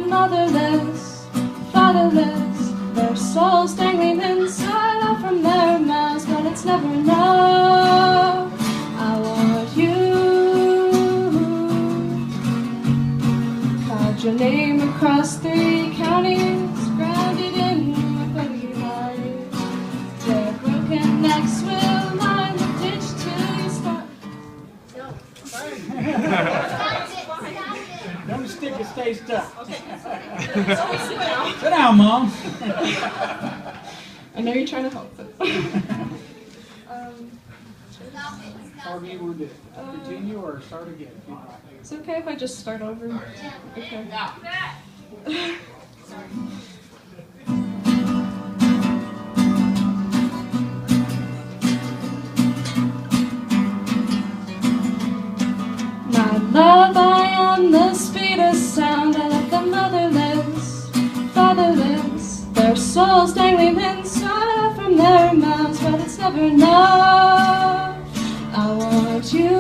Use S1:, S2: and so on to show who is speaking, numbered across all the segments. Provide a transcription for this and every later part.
S1: motherless, fatherless, their souls dangling inside out from their mouths, but it's never enough. I want you. Called your name across 3 counties, grounded in my bloody life. Their broken necks will line the ditch till you stop.
S2: Don't stick it, stay stuck. Sit down, Mom.
S1: I know you're trying to help, but
S2: However you want to do it. Continue or start again.
S1: it's okay if I just start over. Okay. My love, I am the speed of sound. I love the motherless, fatherless, their souls dangling inside from their mouths, but it's never enough. I want you.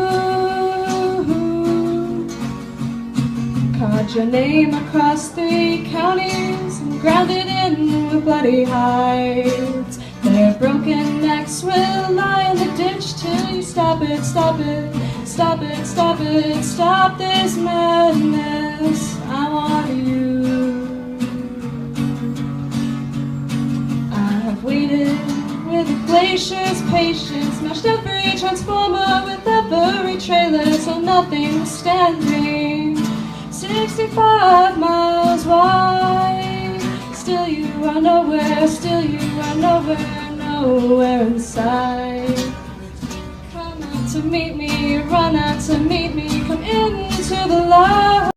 S1: Called your name across 3 counties and grounded in with bloody heights. Their broken necks will lie in the ditch till you stop it, stop it, stop it, stop it, stop this madness. I want you. I have waited with a glacier's patience, smashed every transformer with every trailer till nothing was standing. 65 miles wide, still you are nowhere, still you are nowhere, nowhere inside. Come out to meet me, run out to meet me, come into the light.